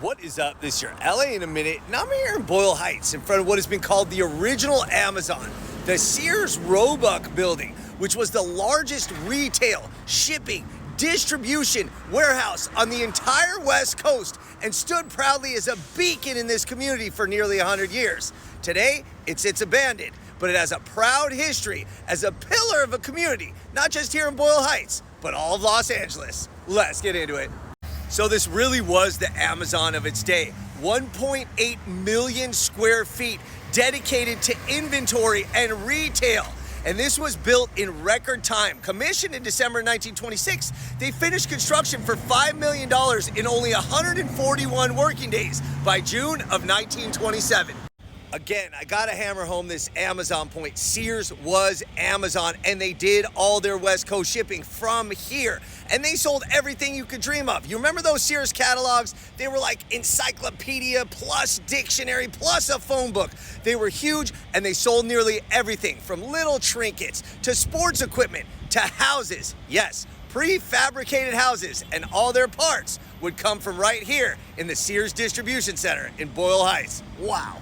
What is up? This is your LA in a minute, and I'm here in Boyle Heights in front of what has been called the original Amazon, the Sears Roebuck building, which was the largest retail, shipping, distribution warehouse on the entire West Coast and stood proudly as a beacon in this community for nearly 100 years. Today, it sits abandoned, but it has a proud history as a pillar of a community, not just here in Boyle Heights, but all of Los Angeles. Let's get into it. So this really was the Amazon of its day. 1.8 million square feet dedicated to inventory and retail. And this was built in record time. Commissioned in December 1926, they finished construction for $5 million in only 141 working days by June of 1927. Again, I gotta hammer home this Amazon point. Sears was Amazon, and they did all their West Coast shipping from here. And they sold everything you could dream of. You remember those Sears catalogs? They were like encyclopedia plus dictionary plus a phone book. They were huge, and they sold nearly everything from little trinkets to sports equipment to houses. Yes, prefabricated houses, and all their parts would come from right here in the Sears Distribution Center in Boyle Heights. Wow.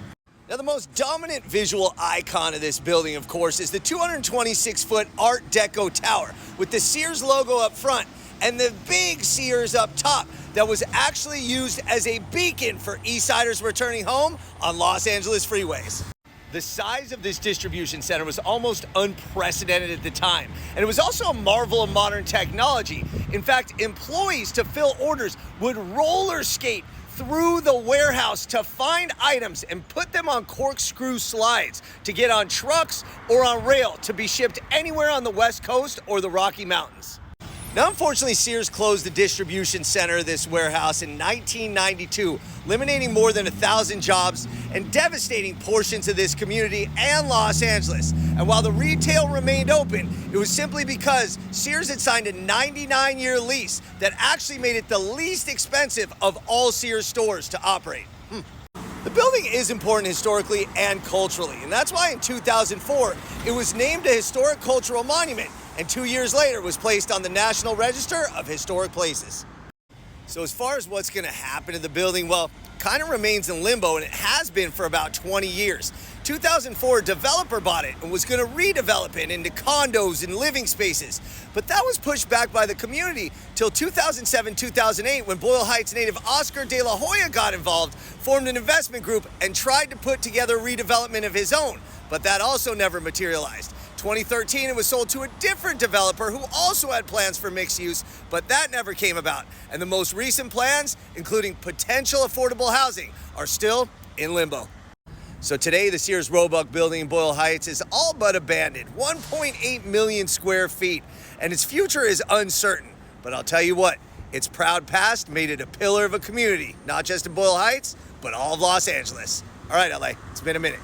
Now, the most dominant visual icon of this building, of course, is the 226-foot Art Deco tower with the Sears logo up front and the big Sears up top that was actually used as a beacon for Eastsiders returning home on Los Angeles freeways. The size of this distribution center was almost unprecedented at the time, and it was also a marvel of modern technology. In fact, employees to fill orders would roller skate through the warehouse to find items and put them on corkscrew slides to get on trucks or on rail to be shipped anywhere on the West Coast or the Rocky Mountains. Now, unfortunately, Sears closed the distribution center of this warehouse in 1992, eliminating more than 1,000 jobs and devastating portions of this community and Los Angeles. And while the retail remained open, it was simply because Sears had signed a 99-year lease that actually made it the least expensive of all Sears stores to operate. The building is important historically and culturally, and that's why in 2004, it was named a historic cultural monument, and 2 years later was placed on the National Register of Historic Places. So as far as what's going to happen to the building, well, kind of remains in limbo, and it has been for about 20 years. 2004, a developer bought it and was going to redevelop it into condos and living spaces. But that was pushed back by the community till 2007-2008 when Boyle Heights native Oscar De La Hoya got involved, formed an investment group, and tried to put together a redevelopment of his own. But that also never materialized. 2013, it was sold to a different developer who also had plans for mixed use, but that never came about. And the most recent plans, including potential affordable housing, are still in limbo. So today, the Sears Roebuck building in Boyle Heights is all but abandoned, 1.8 million square feet, and its future is uncertain. But I'll tell you what, its proud past made it a pillar of a community, not just in Boyle Heights, but all of Los Angeles. All right, LA, it's been a minute.